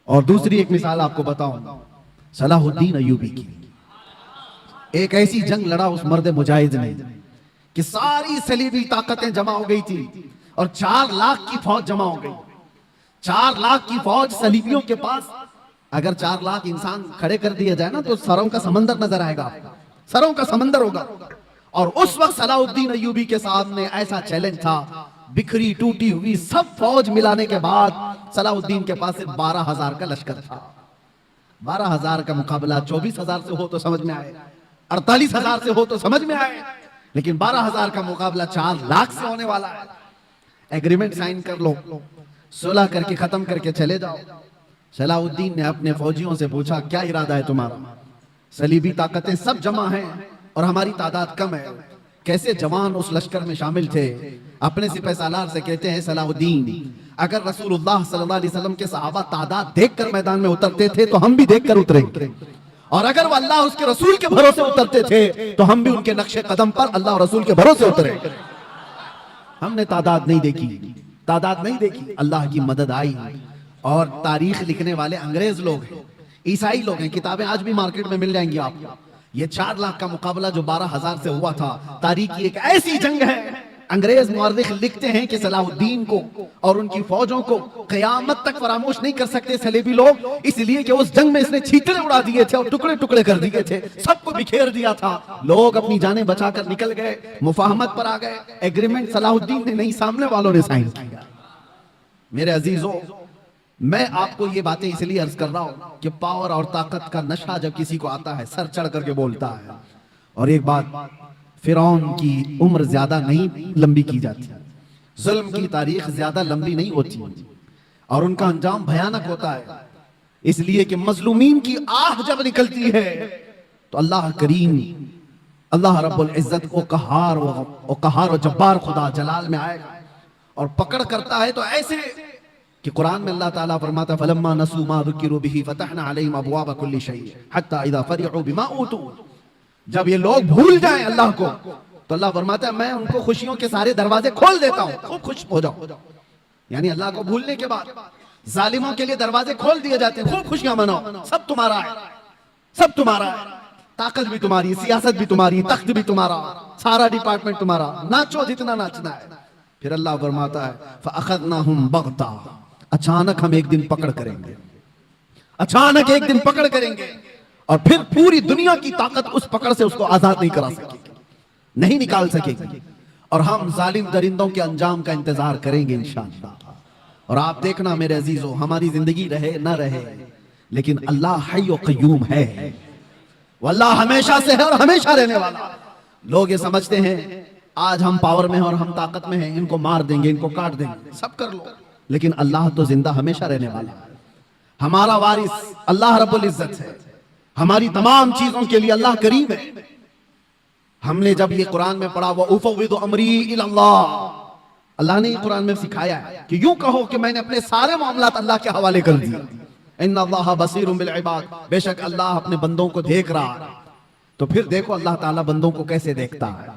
और दूसरी एक मिसाल आपको बताऊं, सलाहुद्दीन अय्यूबी की। एक ऐसी जंग लड़ा उस मर्द मुजाहिद ने कि सारी सलीबी ताकतें जमा हो गई थी और 4 लाख की फौज जमा हो गई। 4 लाख की फौज सलीबियों के पास। अगर 4 लाख इंसान खड़े कर दिया जाए ना तो सरों का समंदर नजर आएगा आपको, सरों का समंदर होगा। और उस वक्त सलाहुद्दीन अय्यूबी के सामने ऐसा चैलेंज था, बिखरी टूटी हुई सब फौज मिलाने के बाद सलाहुद्दीन के पास सिर्फ 12,000 का लश्कर था। 12,000 का मुकाबला 24,000 से हो तो समझ में आए, 48,000 से हो तो समझ में आए, लेकिन 12,000 का मुकाबला 4 लाख से होने वाला है। एग्रीमेंट साइन कर लो, सुलह करके खत्म करके चले जाओ। सलाहुद्दीन ने अपने फौजियों से पूछा, क्या इरादा है तुम्हारा? सलीबी ताकतें सब जमा हैं और हमारी तादाद कम है। कैसे जवान उस लश्कर में शामिल थे। अपने सिपह सालार से कहते हैं, सलाहुद्दीन, अगर रसूलुल्लाह सल्लल्लाहु अलैहि वसल्लम के सहाबा तादाद देखकर मैदान में उतरते थे तो हम भी देखकर उतरेंगे, और अगर वो अल्लाह उसके रसूल के भरोसे उतरते थे तो हम भी उनके नक्शे कदम पर अल्लाह और रसूल के भरोसे उतरे। हमने तादाद नहीं देखी, तादाद नहीं देखी, अल्लाह की मदद आई। और तारीख लिखने वाले अंग्रेज लोग हैं, ईसाई लोग हैं, किताबें आज भी मार्केट में मिल जाएंगी आपको। ये 4 लाख का मुकाबला जो 12,000 से हुआ था, तारीख की एक ऐसी जंग है। अंग्रेज मुअर्रिख लिखते हैं कि सलाहुद्दीन को और उनकी फौजों को कयामत तक फरामोश नहीं कर सकते सलेबी लोग, इसलिए कि उस जंग में इसने छींटे उड़ा दिए थे और टुकड़े टुकड़े कर दिए थे, सबको बिखेर दिया था। लोग अपनी जानें बचाकर निकल गए, मुफाहमत पर आ गए। एग्रीमेंट सलाहुद्दीन ने नहीं, सामने वालों ने साइन किया। मेरे अजीजों, मैं आपको ये बातें इसलिए अर्ज कर रहा हूं कि पावर और ताकत का नशा जब किसी को आता है सर चढ़ करके बोलता है। और एक बात, फिरौन की उम्र ज्यादा नहीं लंबी की जाती, जुल्म की तारीख ज्यादा लंबी नहीं होती और उनका अंजाम भयानक होता है। इसलिए कि मजलूमीन की आह जब निकलती है तो अल्लाह करीम, अल्लाह रब्बुल इज्जत को कहार व जब्बार खुदा जलाल में आएगा और पकड़ करता है। तो ऐसे कि कुरान में अल्लाह ताला फरमाता, फलम्मा नसू मा ज़ुकिरू बिही फतहना अलैहिम अबवाब कुल्ली शै हत्ता इज़ा फरिहू बिमा ऊतू। जब ये लोग भूल जाएं अल्लाह को तो अल्लाह फरमाता है, मैं उनको खुशियों के सारे दरवाजे खोल देता हूं, खूब खुश हो जाओ। यानी अल्लाह को भूलने के बाद जालिमों के लिए दरवाजे खोल दिए जाते हैं, खूब खुशियां मनाओ, सब तुम्हारा है, सब तुम्हारा है, ताकत भी तुम्हारी, सियासत भी तुम्हारी, तख्त भी तुम्हारा, सारा डिपार्टमेंट तुम्हारा, नाचो जितना नाचना है। फिर अल्लाह फरमाता है, फअखज़नाहुम बग़ता, अचानक हम एक दिन पकड़ करेंगे, अचानक एक दिन पकड़ करेंगे और फिर पूरी दुनिया की ताकत उस पकड़ से उसको आजाद नहीं करा सकेगी, नहीं निकाल सकेगी। और हम जालिम दरिंदों के अंजाम का इंतजार करेंगे इंशाअल्लाह। और आप देखना मेरे अजीजों, हमारी जिंदगी रहे ना रहे, लेकिन अल्लाह हय्य व क़य्यूम है, वो अल्लाह हमेशा से है और हमेशा रहने वाला। लोग ये समझते हैं आज हम पावर में हैं और हम ताकत में हैं, इनको मार देंगे, इनको काट देंगे, सब कर लो, लेकिन अल्लाह तो जिंदा हमेशा रहने वाला है। हमारा वारिस अल्लाह रब्बुल इज्जत है, हमारी तमाम चीजों के लिए अल्लाह करीम है। हमने जब ये कुरान में पढ़ा, वो उफ़व्विदु अमरी इलल्लाह, अल्लाह ने कुरान में सिखाया है कि यूं कहो कि मैंने अपने सारे मामलात अल्लाह के हवाले कर दिए। इन्नल्लाह बसीरुम बिल इबाद, बेशक अल्लाह अपने बंदों को देख रहा है। तो फिर देखो अल्लाह ताला बंदों को कैसे देखता है।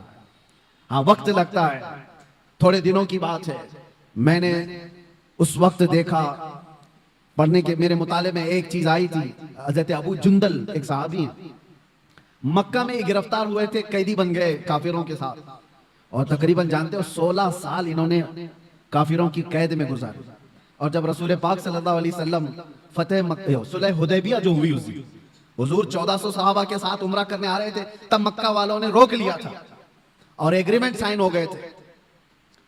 हाँ, वक्त लगता है, थोड़े दिनों की बात है, मैंने उस वक्त देखा, पढ़ने के मेरे मुताले में एक चीज आई थी। हजरत अबू जुंदल एक सहाबी हैं, मक्का में गिरफ्तार हुए थे, कैदी बन गए काफिरों के साथ, और तकरीबन जानते हो 16 साल इन्होंने काफिरों की कैद में गुजारे। और जब रसूल पाक सल्लल्लाहु अलैहि वसल्लम फतेह मक्का सुलह हुदैबिया जो हुई, उसी हुजूर 1400 सहाबा के साथ उम्रा करने आ रहे थे, तब मक्का वालों ने रोक लिया था और एग्रीमेंट साइन हो गए थे।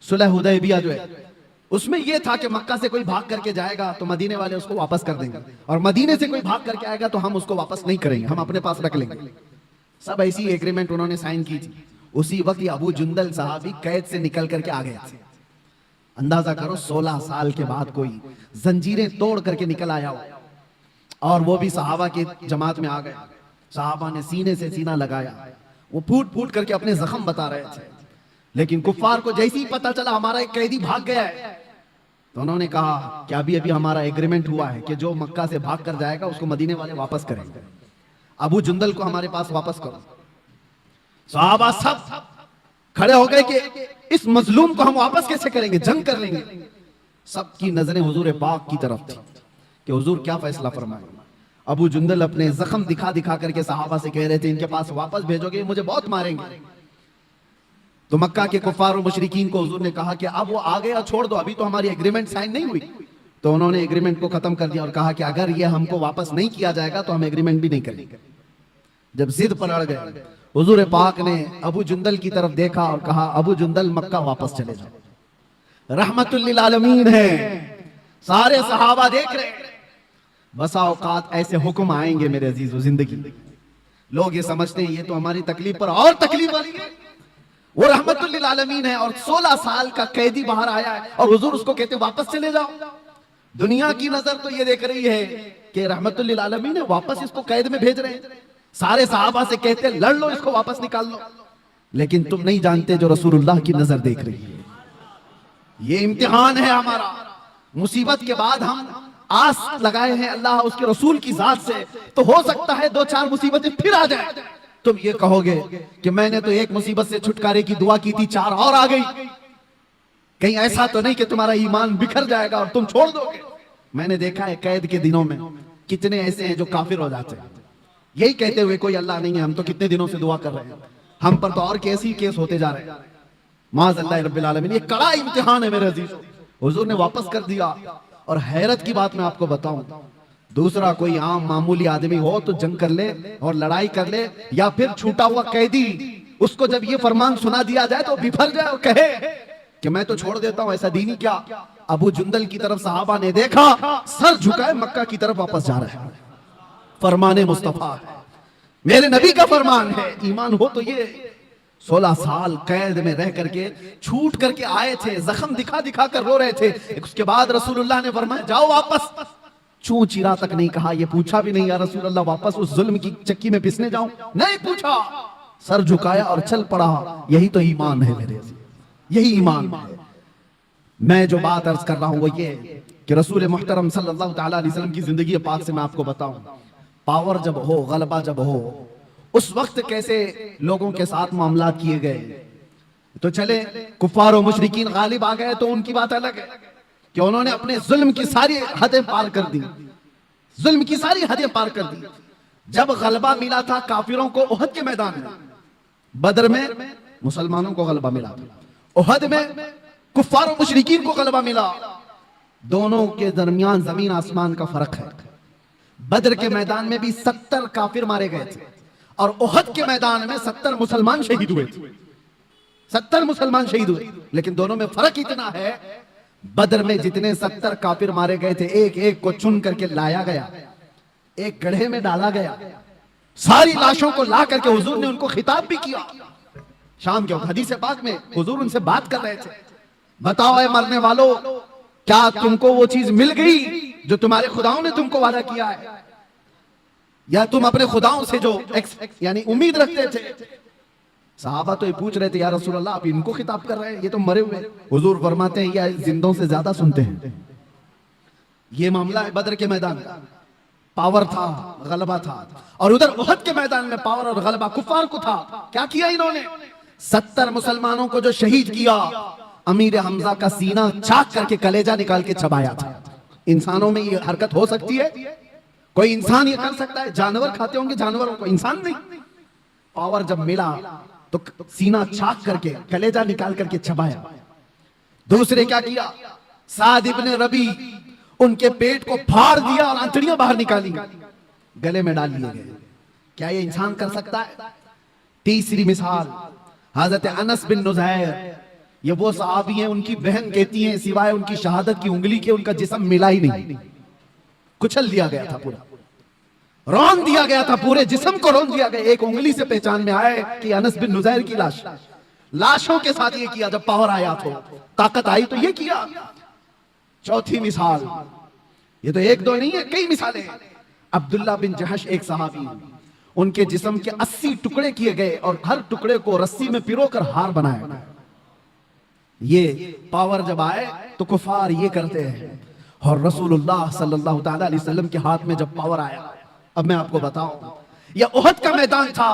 सुलह हुदैबिया जो है उसमें यह था कि मक्का से कोई भाग करके जाएगा तो मदीने वाले उसको वापस कर देंगे, और मदीने से कोई भाग करके आएगा तो हम उसको वापस नहीं करेंगे, हम अपने पास रख लेंगे। सब ऐसी एग्रीमेंट उन्होंने साइन की थी। उसी वक्त अबू जुंदल साहबी कैद से निकल करके आ गए थे। अंदाजा करो 16 साल के बाद कोई जंजीरें तोड़ करके निकल आया हो, और वो भी सहाबा की जमात में आ गए। सहाबा ने सीने से सीना लगाया, वो फूट फूट करके अपने जख्म बता रहे थे। लेकिन कुफ्फार को जैसे ही पता चला हमारा एक कैदी भाग गया है, तो उन्होंने कहा कि अभी अभी हमारा एग्रीमेंट हुआ है कि जो मक्का से भाग कर जाएगा उसको मदीने वाले वापस करेंगे, अबू जुंदल को हमारे पास वापस करो। सहाबा सब खड़े हो गए कि इस मजलूम को हम वापस कैसे करेंगे, जंग कर लेंगे। सबकी नजरें हुजूर पाक की तरफ थी कि हुजूर क्या फैसला फरमाए। अबू जुंदल अपने जख्म दिखा दिखा करके सहाबा से कह रहे थे इनके पास वापस भेजोगे मुझे बहुत मारेंगे। तो मक्का के कुफार और मुशरिकीन को हुजूर ने कहा कि अब वो आ गया छोड़ दो, अभी तो हमारी एग्रीमेंट साइन नहीं हुई। तो उन्होंने एग्रीमेंट को खत्म कर दिया और कहा कि अगर ये हमको वापस नहीं किया जाएगा तो हम एग्रीमेंट भी नहीं करेंगे। जब जिद पर अड़ गए हुजूर पाक ने अबू जुंदल की तरफ देखा और कहा अबू जुंदल मक्का वापस चले जाओ, रहमतुल लिल आलमीन है। सारे सहाबा देख रहे हैं। बसा औकात ऐसे हुक्म आएंगे मेरे अजीजों जिंदगी, लोग ये समझते हैं ये तो हमारी तकलीफ पर और तकलीफ वाली है। वो रहमतुल लिल आलमीन है और 16 साल का कैदी बाहर आया है और हुजूर उसको कहते वापस चले जाओ। दुनिया की नजर तो ये देख रही है कि रहमतुल लिल आलमीन है, वापस इसको कैद में भेज रहे हैं। सारे सहाबा से कहते लड़ लो, इसको वापस निकाल लो। लेकिन तुम नहीं जानते जो रसूलुल्लाह की नजर देख रही है। ये इम्तिहान है हमारा। मुसीबत के बाद हम आस लगाए हैं अल्लाह उसके रसूल की जात से, तो हो सकता है 2-4 मुसीबतें फिर आ जाए। तुम ये कहोगे कि मैंने तो एक मुसीबत से छुटकारे की दुआ की थी, 4 और आ गई। कहीं ऐसा तो नहीं कि तुम्हारा ईमान बिखर जाएगा और तुम छोड़ दोगे। मैंने देखा है कैद के दिनों में कितने ऐसे हैं जो काफिर हो जाते हैं, यही कहते हुए कोई अल्लाह नहीं है, हम तो कितने दिनों से दुआ कर रहे हैं, हम पर तो और केस ही केस होते जा रहे हैं। माज़अल्लाह रब्बिल आलमीन, ये कड़ा इम्तिहान है मेरे अजीजों। हुजूर ने वापस कर दिया। और हैरत की बात मैं आपको बताऊं, दूसरा कोई आम मामूली आदमी हो तो जंग कर ले और लड़ाई कर ले, या फिर छूटा हुआ कैदी उसको जब ये फरमान सुना दिया जाए तो बिफर जाए और कहे कि मैं तो छोड़ देता हूं, ऐसा दीन ही क्या। अबू जुंदल की तरफ सहाबा ने देखा, सर झुकाए मक्का की तरफ वापस जा रहे हैं। फरमाने मुस्तफा है, मेरे नबी का फरमान है। ईमान हो तो ये 16 साल कैद में रह करके छूट करके आए थे, जख्म दिखा दिखा कर रो रहे थे। उसके बाद रसूलुल्लाह ने फरमाया जाओ वापस। चूं चिरा तक नहीं कहा, ये पूछा भी नहीं या रसूलुल्लाह वापस उस जुल्म की चक्की में पिसने जाऊं, नहीं पूछा, सर झुकाया और चल पड़ा। यही तो ईमान है मेरे, यही ईमान है। मैं जो बात अर्ज कर रहा हूं वो ये कि रसूल मुहतरम सल्लल्लाहु तआला अलैहि वसल्लम की जिंदगी पाक से मैं आपको बताऊं, पावर जब हो, गलबा जब हो, उस वक्त कैसे लोगों के साथ मामला किए गए। तो चले कुफार और मुशरिकीन गालिब आ गए तो उनकी बात अलग है कि उन्होंने अपने जुल्म की सारी हदें पार कर दी, जुल्म की सारी हदें पार कर दी। जब गलबा मिला था काफिरों को उहद के मैदान में, बदर में मुसलमानों को गलबा मिला, उहद में कुफार और मुशरिकीन को गलबा मिला। दोनों के दरमियान जमीन आसमान का फर्क है। बदर के मैदान में भी 70 काफिर मारे गए थे और उहद के मैदान में 70 मुसलमान शहीद हुए थे। 70 मुसलमान शहीद हुए, लेकिन दोनों में फर्क इतना है, बदर में जितने 70 काफिर मारे गए थे एक एक को चुन करके लाया गया, एक गड्ढे में डाला गया, सारी लाशों को ला करके हुजूर ने उनको खिताब भी किया। शाम के हदीस पाक में हुजूर उनसे बात कर रहे थे, बताओ ऐ मरने वालों, क्या तुमको वो चीज मिल गई जो तुम्हारे खुदाओं ने तुमको वादा किया है, या तुम अपने खुदाओं से जो यानी उम्मीद रखते थे। सहाबा तो ये पूछ रहे थे या रसूल अल्लाह आप इनको खिताब कर रहे हैं, ये तो मरे हुए। हुजूर फरमाते हैं ये जिंदों से ज्यादा सुनते हैं। ये मामला है बदर के मैदान का, पावर था, गलबा था, और उधर उहद के मैदान में पावर और गलबा कुफार को था। क्या किया इन्होंने? 70 मुसलमानों को जो शहीद किया, अमीर हमजा का सीना चाक करके कलेजा निकाल के चबाया था। इंसानों में ये हरकत हो सकती है? कोई इंसान ये कर सकता है? जानवर खाते होंगे जानवरों को, इंसान नहीं। पावर जब मिला तो सीना चाक करके कलेजा निकाल करके चबाया। दूसरे क्या किया? साद इब्ने रबी उनके पेट को फाड़ दिया और आंतड़ियां बाहर निकाली, गले में डाल लिए गए। क्या ये इंसान कर सकता है? तीसरी मिसाल हजरत अनस बिन नुज़ैर, ये वो सहाबी हैं, उनकी बहन कहती हैं सिवाय उनकी शहादत की उंगली के उनका जिस्म मिला ही नहीं, कुचल दिया गया था, पूरा रौंद दिया गया था, पूरे जिस्म को रौंद दिया गया। एक उंगली से पहचान में आए कि अनस बिन नुज़ैर की लाश। लाशों के साथ ये किया, जब पावर आया तो ताकत आई तो ये किया। चौथी मिसाल, ये तो एक दो नहीं है, कई मिसालें। अब्दुल्ला बिन जहश एक सहाबी, उनके जिस्म के 80 टुकड़े किए गए और हर टुकड़े को रस्सी में पिरोकर हार बनाया गया। ये पावर जब आए तो कुफार ये करते हैं, और रसूलुल्लाह सल्लल्लाहु तआला अलैहि वसल्लम के हाथ में जब पावर आया, अब मैं आपको बताऊं, यह उहद का मैदान था,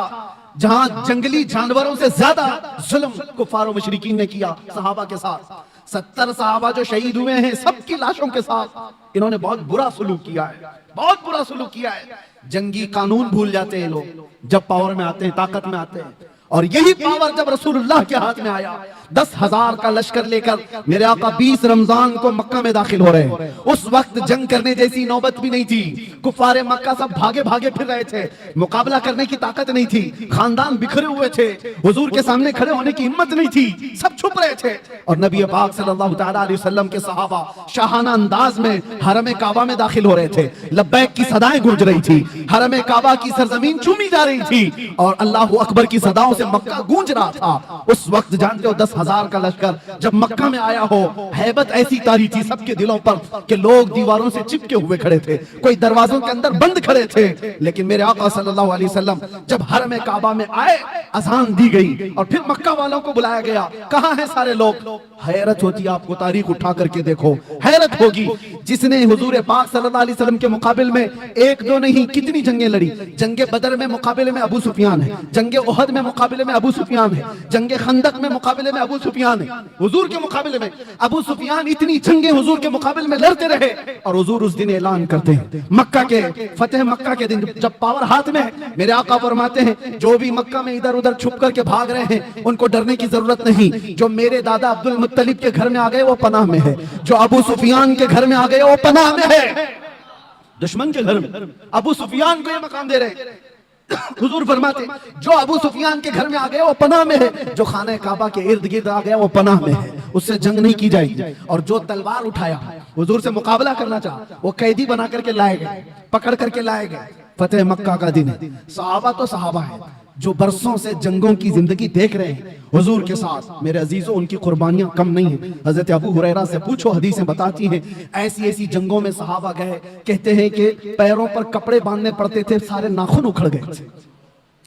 जहां जंगली जानवरों से ज्यादा जुल्म कुफार मुशरिकीन ने किया सहाबा के साथ। 70 सहाबा जो शहीद हुए हैं, सबकी लाशों के साथ इन्होंने बहुत बुरा सलूक किया है, बहुत बुरा सलूक किया है। जंगी कानून भूल जाते हैं लोग जब पावर में आते हैं, ताकत में आते हैं। और यही पावर जब रसूलुल्लाह के हाथ में आया, 10,000 का लश्कर लेकर मेरे आका 20 रमजान को मक्का में दाखिल हो रहे हैं। उस वक्त जंग करने जैसी नौबत भी नहीं थी। कुफारे मक्का सब भागे भागे फिर रहे थे, मुकाबला करने की ताकत नहीं थी, खानदान बिखरे हुए थे, हुजूर के सामने खड़े होने की हिम्मत नहीं थी, सब छुप रहे थे। और नबी पाक सल्लल्लाहु तआला अलैहि वसल्लम के सहाबा शाहाना अंदाज में हरम काबा में दाखिल हो रहे थे। लब्बैक की सदाएं गूंज रही थी, हरम काबा की सरजमीन चूमी जा रही थी और अल्लाहु अकबर की सदाओं से मक्का गूंज रहा था। उस वक्त जानते हो 10,000 का लश्कर जब मक्का में आया हो, हैबत ऐसी तारी थी सबके दिलों पर कि लोग दीवारों से चिपके हुए खड़े थे, कोई दरवाजों के अंदर बंद खड़े थे। लेकिन मेरे आका सल्लल्लाहु अलैहि वसल्लम जब हरम काबा में आए, अजान दी गई और फिर मक्का वालों को बुलाया गया। कहां है सारे लोग? हैरत होती है आपको, तारीख उठा करके देखो, हैरत होगी। जिसने हुजूर पाक सल्लल्लाहु अलैहि वसल्लम के मुकाबले में एक दो नहीं कितनी जंगें लड़ी। जंगे बदर में मुकाबले में अबू सुफियान है, जंगे ओहद में मुकाबले में अबू सुफियान है, जंगे खंदक में मुकाबले में अबू सुफियान है। हुजूर के मुकाबले में अबू सुफियान इतनी जंगे हुजूर के मुकाबले में लड़ते रहे। और हुजूर उस दिन ऐलान करते हैं, मक्का के फतेह मक्का के दिन जब पावर हाथ में, मेरे आका फरमाते हैं जो भी मक्का में इधर उधर छुप करके भाग रहे हैं उनको डरने की जरूरत नहीं। जो मेरे दादा अब्दुल मुत्तलिब के घर में आ गए वो पनाह में है, जो अबू सुफियान के घर में आ गए वो पनाह में है। दुश्मन के घर में अबू सुफियान को ये मकाम दे रहे। हुजूर फरमाते जो अबू सुफियान के घर में आ गया वो पनाह में है, जो खाने काबा के इर्द गिर्द आ गया वो पनाह में है, उससे जंग नहीं की जाएगी। और जो तलवार उठाया हुजूर से मुकाबला करना चाहा वो कैदी बना करके लाए गए, पकड़ करके लाए गए। फतेह मक्का का दिन है। सहाबा तो सहाबा है जो बरसों से जंगों की जिंदगी देख रहे हैं हुजूर के साथ। मेरे अजीजों, उनकी कुर्बानियां कम नहीं है। हजरत अबू हुरैरा से पूछो, हदीसें बताती हैं ऐसी ऐसी जंगों में सहाबा गए, कहते हैं कि पैरों पर कपड़े बांधने पड़ते थे, सारे नाखून उखड़ गए थे।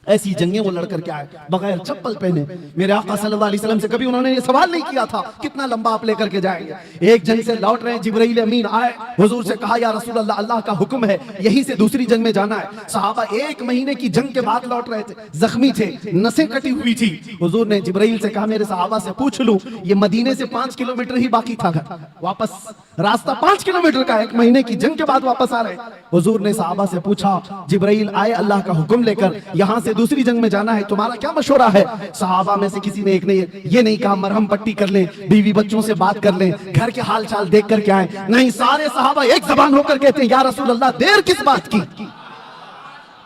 ऐसी जंगें वो लड़ करके आए बगैर चप्पल पहने। मेरे आका सल्लल्लाहु अलैहि वसल्लम से कभी उन्होंने ये सवाल नहीं किया था कितना लंबा आप लेकर के जाएंगे। एक जंग से लौट रहे हैं, जिब्राइल अमीन आए, हुजूर से कहा या रसूल अल्लाह, अल्लाह का हुक्म है यहीं से दूसरी जंग में जाना है। सहाबा 1 महीने की जंग के बाद लौट रहे थे, जख्मी थे, नसें कटी हुई थी। हुजूर ने जिब्राइल से कहा मेरे सहाबा से पूछ लूं, ये मदीने से 5 किलोमीटर ही बाकी था, वापस रास्ता 5 किलोमीटर का, 1 महीने की जंग के बाद वापस आ रहे। हुजूर ने सहाबा से पूछा, जिब्राइल आए अल्लाह का हुक्म लेकर, यहां से दूसरी जंग में जाना है, तुम्हारा क्या मशवरा है? सहाबा में से किसी ने एक ने ये नहीं कहा मरहम पट्टी कर लें, बीवी बच्चों से बात कर लें, घर के हाल चाल देख करके आए। नहीं, सारे सहाबा एक जबान होकर कहते हैं या रसूल अल्लाह, देर किस बात की,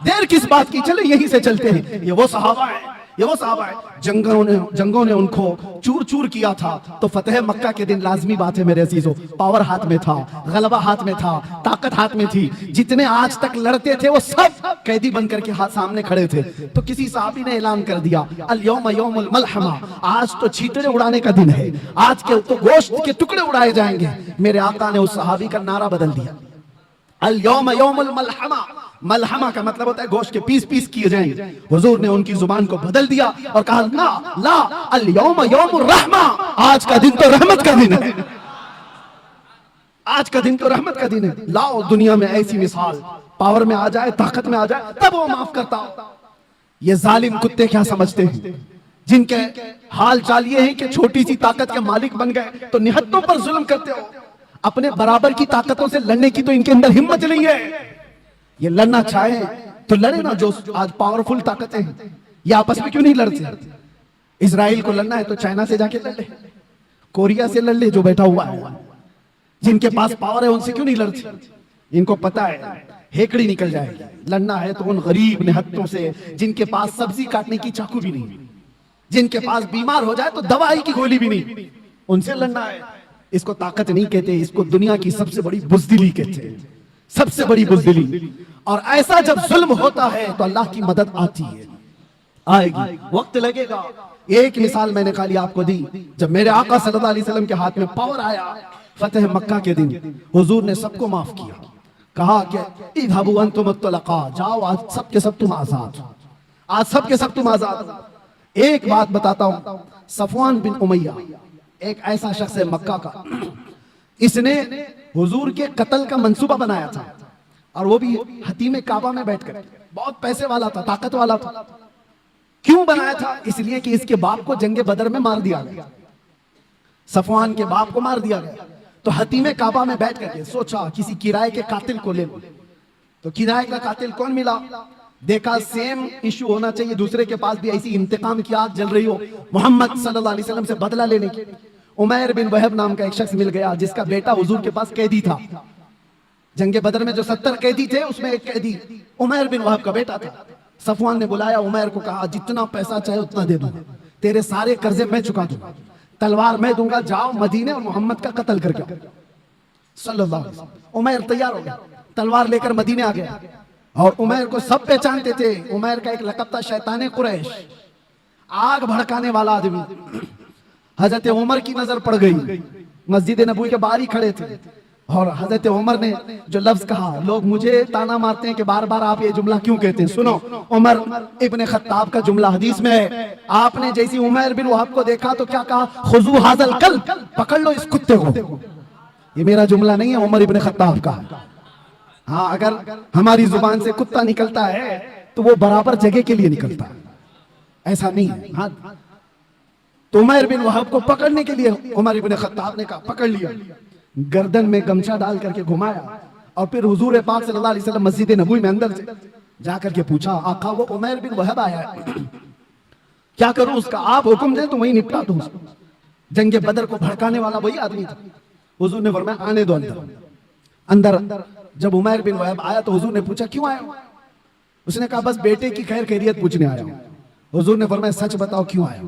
देर किस बात की, चले यहीं से चलते हैं। ये वो सहाबा है, ये वो सहाबा है। जंगों ने उनको चूर चूर किया था। तो फतेह मक्का के दिन लाजमी बात है मेरे अजीजों, पावर हाथ में था, गलबा हाथ में था, ताकत हाथ में थी। जितने आज तक लड़ते थे वो सब कैदी बनकर के हाथ सामने खड़े थे। तो किसी साहबी ने ऐलान कर दिया, अल यौम यौमुल मलहमा, आज तो छींतरे उड़ाने का दिन है, आज के तो गोश्त के टुकड़े उड़ाए जाएंगे। मेरे आका ने उस सहाबी का नारा बदल दिया, अल यौम यौमुल मलहमा। मलहमा का मतलब होता है गोश्त के पीस पीस किए जाएंगे। हुजूर ने उनकी जुबान को बदल दिया और कहा ना ला, अल यौम यौमुर रहमा, आज का दिन तो रहमत का दिन है, आज का दिन तो रहमत का दिन है। लाओ दुनिया में ऐसी मिसाल, पावर में आ जाए, ताकत में आ जाए, तब वो माफ करता हो। ये जालिम कुत्ते क्या समझते हैं, जिनके हाल चाल ये है कि छोटी सी ताकत के मालिक बन गए तो निहत्तों पर जुल्म करते हो। अपने बराबर की ताकतों से लड़ने की तो इनके अंदर हिम्मत नहीं है। ये लड़ना चाहे तो लड़े ना, जो आज पावरफुल ताकतें हैं, ये आपस में क्यों नहीं लड़ते? इजराइल को लड़ना है तो चाइना से जाके लड़ ले, कोरिया से लड़ ले जो बैठा हुआ है। जिनके पास पावर है उनसे क्यों नहीं लड़ते? इनको पता है हेकड़ी निकल जाएगी। लड़ना है तो उन गरीब निहत्तों से जिनके पास सब्जी काटने की चाकू भी नहीं, जिनके पास बीमार हो जाए तो दवाई की गोली भी नहीं, उनसे लड़ना है। इसको ताकत नहीं कहते, इसको दुनिया की सबसे बड़ी बुज़दिली कहते हैं, सबसे बड़ी बुज़दिली। और ऐसा जब जुल्म होता है तो अल्लाह की मदद आती है, आएगी, वक्त लगेगा। एक मिसाल मैंने खाली आपको दी, जब मेरे आका सल्लल्लाहु अलैहि वसल्लम के हाथ में पावर आया फतेह मक्का के दिन, हुजूर ने सबको माफ किया, कहा कि इज़हबू अंतुम तुलक़ा, जाओ आज सब के सब तुम आजाद हो, आज सब के सब तुम आजाद हो। एक बात बताता हूं, सफवान बिन उमैया एक ऐसा शख्स है मक्का का, इसने हुजूर के कत्ल का मंसूबा बनाया था, और वो भी हतीम काबा में बैठकर। बहुत पैसे वाला था, ताकत वाला था। क्यों बनाया था? इसलिए कि इसके बाप को जंगे बदर में मार दिया गया, सफवान के बाप को मार दिया गया। तो हतीमे काबा में बैठ करके सोचा किसी किराए के कातिल को ले लो। तो किराए का कातिल कौन मिला? देखा सेम इशू होना चाहिए, दूसरे के पास भी ऐसी इंतकाम की आग जल रही हो, मोहम्मद सल्लल्लाहु अलैहि वसल्लम से बदला लेने की। उमैर बिन वहब नाम का एक शख्स मिल गया जिसका बेटा हुजूर के पास कैदी था। जंगे बदर में जो 70 कैदी थे उसमें एक कैदी उमैर बिन वहब का बेटा था। सफवान ने बुलाया उमैर को, कहा जितना पैसा चाहे उतना दे दूंगा, तेरे सारे कर्जे मैं चुका दूंगा, तलवार मैं दूंगा, जाओ मदीने और मोहम्मद का कत्ल करके आओ। सल्लल्लाहु अलैहि वसल्लम। उमैर तैयार हो गया, तलवार लेकर मदीने आ गया। और उमैर को सब पहचानते थे। उमैर का एक लक़ब था शैताने कुरैश, आग भड़काने वाला आदमी। हजरत उमर की नजर पड़ गई, मस्जिद नबवी के बाहर ही खड़े थे और हजरत उमर ने जो लफ्ज कहा, लोग मुझे ताना मारते हैं कि बार बार आप ये जुमला क्यों कहते हैं। सुनो, उमर इब्ने खत्ताब का जुमला हदीस में है। आपने जैसी उमैर बिन वहब को देखा तो क्या कहा? खुजू हाज़ल कल्ब, पकड़ लो इस कुत्ते को। ये मेरा जुमला नहीं है, उमर इब्ने खत्ताब का। हाँ, अगर हमारी जुबान से कुत्ता निकलता है तो वो बराबर जगह के लिए निकलता है, ऐसा नहीं है। हाँ, तो उमैर बिन वहब को पकड़ने के लिए उमर इब्ने खत्ताब ने कहा पकड़ लिया, गर्दन में गमछा डाल करके घुमाया और फिर हुजूर पाक सल्लल्लाहु अलैहि वसल्लम मस्जिद नबवी में अंदर से जाकर के पूछा, आका वो उमैर बिन वहब आया है, क्या करूं उसका? आप हुक्म दें तो वही निपटा दूं। जंगे बदर को भड़काने वाला वही आदमी था। हुजूर ने फरमाया आने दो अंदर। अंदर जब उमैर बिन वहब आया तो हुजूर ने पूछा क्यों आया? उसने कहा बस बेटे की खैर खैरियत पूछने आया हूं। हुजूर ने फरमाया सच बताओ क्यों आया?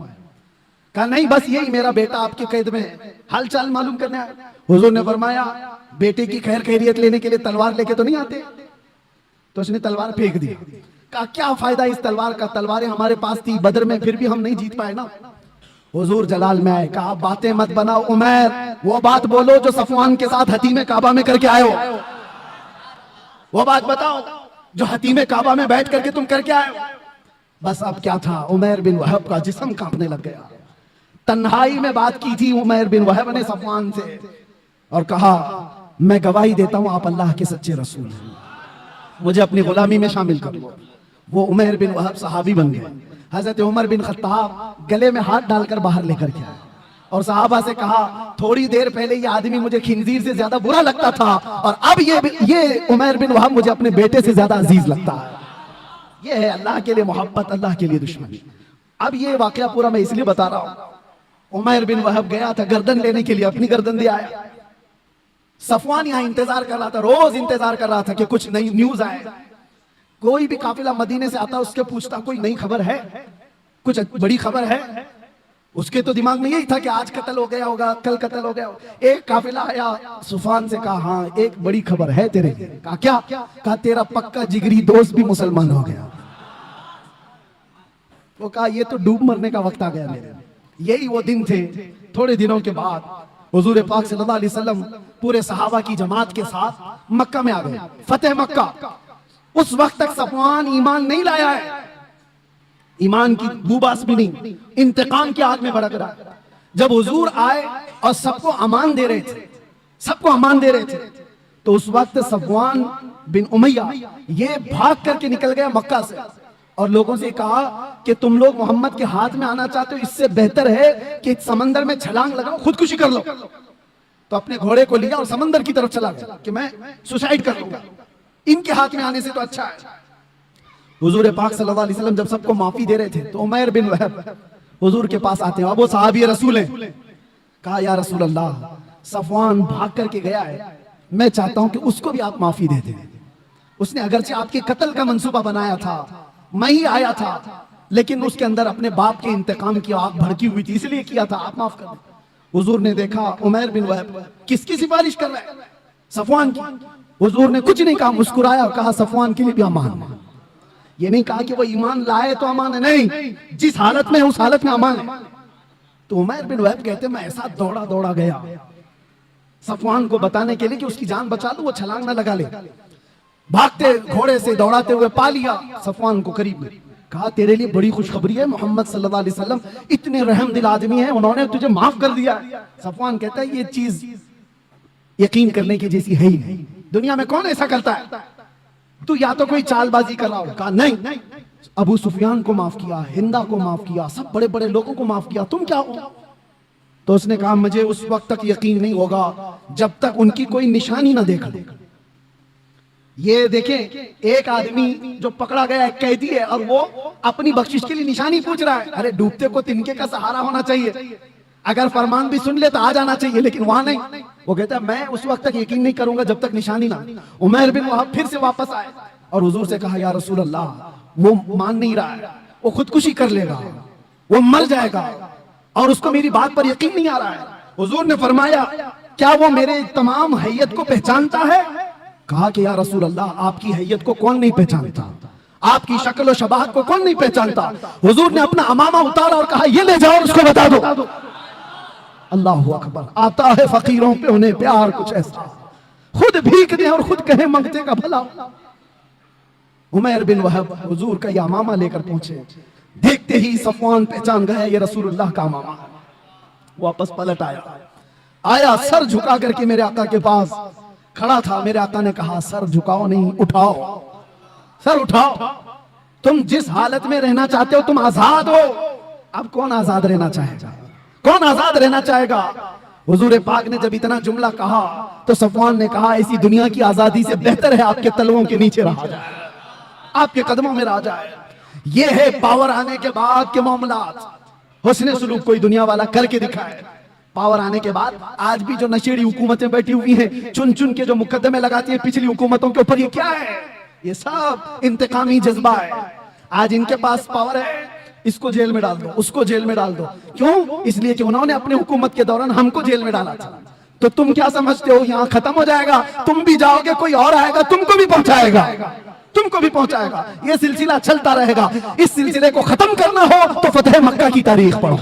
कहा नहीं, बस यही मेरा बेटा आपके कैद में है, हालचाल मालूम करने आया। हुजूर ने फरमाया बेटे की खैर खैरियत लेने के लिए तलवार लेके तो नहीं आते? तो उसने तलवार फेंक दी। कहा क्या फायदा इस तलवार का, तलवारें हमारे पास थी बदर में, फिर भी हम नहीं जीत पाए ना। हुजूर जलाल में आए, कहा बातें मत बनाओ उमैर, वो बात बोलो जो सफवान के साथ हतीमे काबा में करके आए हो। वो बात बताओ जो हतीमे काबा में बैठ करके तुम करके आए हो। बस अब क्या था, उमैर बिन वहब का जिस्म कांपने लग गया। तन्हाई में बात की थी उमैर बिन वहब ने सफवान से और कहा मैं गवाही देता हूं आप अल्लाह के सच्चे रसूल हैं, मुझे अपनी गुलामी में शामिल कर लो। वो उमैर बिन वहब सहाबी बन गए। हजरत उमर बिन खत्ताब गले में हाथ डालकर बाहर लेकर के आए और सहाबा से कहा थोड़ी देर पहले ये आदमी मुझे खिंजीर से ज्यादा बुरा लगता था और अब ये उमैर बिन वहब मुझे अपने बेटे से ज्यादा अजीज लगता है। ये है अल्लाह के लिए मोहब्बत, अल्लाह के लिए दुश्मनी। अब ये वाकया पूरा मैं इसलिए बता रहा हूं, उमैर बिन वहब गया था गर्दन लेने के लिए, अपनी गर्दन दे आया। सफवान यहां इंतजार कर रहा था, रोज इंतजार कर रहा था कि कुछ नई न्यूज आए। कोई भी काफिला मदीने से आता उसके पूछता कोई नई खबर है, कुछ बड़ी खबर है। उसके तो दिमाग में यही था कि आज कत्ल हो गया होगा, कल कत्ल हो गया होगा। एक काफिला आया, सुफान से कहा हाँ एक बड़ी खबर है तेरे लिए। कहा क्या? कहा तेरा पक्का जिगरी दोस्त भी मुसलमान हो गया। वो कहा ये तो डूब मरने का वक्त आ गया मेरे। यही वो दिन थे। थोड़े दिनों के बाद हुजूर पाक सल्लल्लाहु अलैहि वसल्लम पूरे सहाबा की जमात के साथ मक्का में आ गए, फतेह मक्का। उस वक्त तक सफवान ईमान नहीं लाया है, ईमान की बूबास भी नहीं, इंतकाम की आग में भड़क रहा है। जब हुजूर आए और सबको अमान दे रहे थे, सबको अमान दे रहे थे, तो उस वक्त सफवान बिन उमैया ये भाग करके निकल गया मक्का से और लोगों से कहा कि तुम लोग मोहम्मद के हाथ में आना चाहते हो, इससे बेहतर है कि समंदर में छलांग लगाओ, खुदकुशी कर लो। तो अपने घोड़े को लिया और समंदर की तरफ चला गया कि मैं सुसाइड कर लूंगा, इनके हाथ में आने से तो अच्छा है। हुजूर पाक सल्लल्लाहु अलैहि वसल्लम जब सबको माफी दे रहे थे तो उमैर बिन वहब हुजूर के पास आते हैं, अब वो सहाबी रसूल हैं। कहा या रसूल अल्लाह, सफवान भाग करके गया है, मैं चाहता हूं कि उसको भी आप माफी दे दें। उसने अगरचे आपके कत्ल का मंसूबा बनाया था, मैं ही आया था, लेकिन उसके अंदर अपने बाप के इंतकाम की आग भड़की हुई थी, इसलिए किया था, आप माफ कर दें। हुजूर ने देखा उमैर बिन वहब किसकी सिफारिश कर रहा है? सफवान की। हुजूर ने कुछ नहीं कहा, मुस्कुराया और कहा सफवान के लिए भी अमान है। ये नहीं कहा कि वो ईमान लाए तो अमान है, नहीं, जिस हालत में है उस हालत में अमान है। तो उमैर बिन वहब कहते मैं ऐसा दौड़ा दौड़ा गया सफवान को बताने के लिए कि उसकी जान बचा लो, वो छलांग ना लगा ले। भागते घोड़े से दौड़ाते हुए पा लिया सफवान को करीब में। कहा तेरे लिए बड़ी खुशखबरी है, मोहम्मद सल्लल्लाहु अलैहि वसल्लम इतने रहमदिल आदमी हैं, उन्होंने तुझे माफ कर दिया। सफवान कहता है ये चीज यकीन करने की जैसी है ही नहीं, दुनिया में कौन ऐसा करता है, तू या तो कोई चालबाजी कर रहा हो। कहा नहीं, अबू सुफियान को माफ किया, हिंदा को माफ किया, सब बड़े बड़े लोगों को माफ किया, तुम क्या हो? तो उसने कहा मुझे उस वक्त तक यकीन नहीं होगा जब तक उनकी कोई निशानी ना देख लूं। ये देखें, एक आदमी जो पकड़ा गया एक कैदी है और वो अपनी बख्शिश के लिए निशानी पूछ रहा है। अरे डूबते को तिनके का सहारा होना चाहिए, अगर फरमान भी सुन ले तो आ जाना चाहिए, लेकिन वहां नहीं। वो कहता है मैं उस वक्त तक यकीन नहीं करूंगा जब तक निशानी ना। उमैर बिन वहाब फिर से वापस आए और हुजूर से कहा या रसूल अल्लाह, वो मान नहीं रहा है, वो खुदकुशी कर लेगा, वो मर जाएगा और उसको मेरी बात पर यकीन नहीं आ रहा है। हुजूर ने फरमाया क्या वो मेरे तमाम हैयत को पहचानता है? कहा कि या रसूल अल्लाह, आपकी हैयत को कौन नहीं पहचानता, आपकी शक्ल और शबाहत को कौन नहीं पहचानता। हुजूर ने अपना अमामा उतारा और कहा ये ले जाओ, उसको बता दो। अल्लाहु अकबर। आता है फकीरों पे उन्हें प्यार कुछ ऐसा, खुद भीख दे और खुद कहे मंगते का भला। उमैर बिन वहब हुजूर का ये अमामा लेकर पहुंचे, देखते ही सफवान पहचान गया ये रसूलुल्लाह का अमामा। वापस पलट आया सर झुका करके मेरे आका के पास खड़ा था। मेरे आका ने कहा सर झुकाओ नहीं, उठाओ, सर उठाओ। तुम जिस हालत में रहना चाहते हो तुम आजाद हो। अब कौन आजाद रहना चाहेगा, कौन आजाद रहना चाहेगा? हुजूर पाक ने जब इतना जुमला कहा तो सफवान ने कहा ऐसी दुनिया की आजादी से बेहतर है आपके तलवों के नीचे रहा जाए, आपके कदमों में रह जाए। ये है पावर आने के बाद के मामलात। हुस्न सुलूक कोई दुनिया वाला करके दिखाए। पावर आने के बाद आज भी जो नशेड़ी हुकूमतें बैठी हुई हैं, चुन चुन के जो मुकदमे लगाती हैं पिछली हुकूमतों के ऊपर, ये क्या है? ये सब इंतकामी जज्बा है। आज इनके पास पावर है, इसको जेल में डाल दो, उसको जेल में डाल दो। क्यों? इसलिए कि उन्होंने अपने हुकूमत के दौरान हमको जेल में डाला था। तो तुम क्या समझते हो यहाँ खत्म हो जाएगा? तुम भी जाओगे, कोई और आएगा तुमको भी पहुंचाएगा, तुमको भी पहुंचाएगा। ये सिलसिला चलता रहेगा। इस सिलसिले को खत्म करना हो तो फतेह मक्का की तारीख पढ़ो,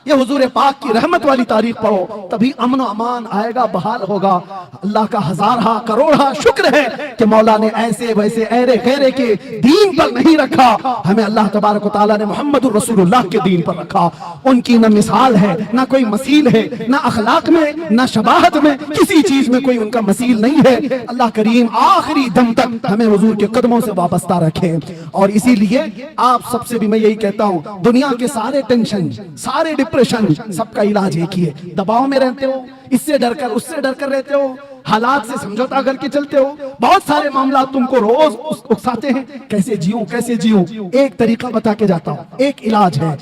ये हुजूर पाक की रहमत वाली तारीख पढ़ो, तभी अमन अमान आएगा, बहाल होगा। अल्लाह का हजारा करोड़ा शुक्र है कि मौला ने ऐसे वैसे ऐरे गैरे के दीन पर नहीं रखा, हमें अल्लाह तबारक व तआला ने मोहम्मदुर रसूलुल्लाह के दीन पर रखा। उनकी न मिसाल है, न कोई मसील है, न अखलाक में, न शबाहत में, किसी चीज में कोई उनका मसील नहीं है। अल्लाह करीम आखिरी दम तक हमें हुजूर के कदमों से वाबस्ता रखे। और इसीलिए आप सबसे भी मैं यही कहता हूँ, दुनिया के सारे टेंशन, सारे डिप्रेशन, सबका इलाज एक ही है। दबाव में रहते हो, इससे डरकर उससे डरकर रहते हो, हालात से समझौता करके चलते हो, बहुत सारे मामला तुमको रोज उकसाते हैं, कैसे जियूं कैसे जियूं। एक तरीका बता के जाता हूं, एक इलाज है।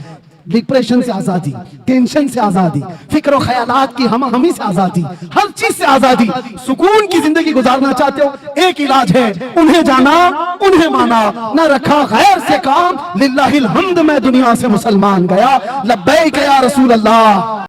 डिप्रेशन से आजादी, टेंशन से आजादी, फिक्र और ख्यालात की हम-हमी से आजादी, हर चीज से आजादी, सुकून की जिंदगी गुजारना चाहते हो, एक इलाज है, उन्हें जाना उन्हें माना, न रखा गैर से काम, लिल्लाहिल हम्द मैं दुनिया से मुसलमान गया, लब्बैक या रसूल अल्लाह।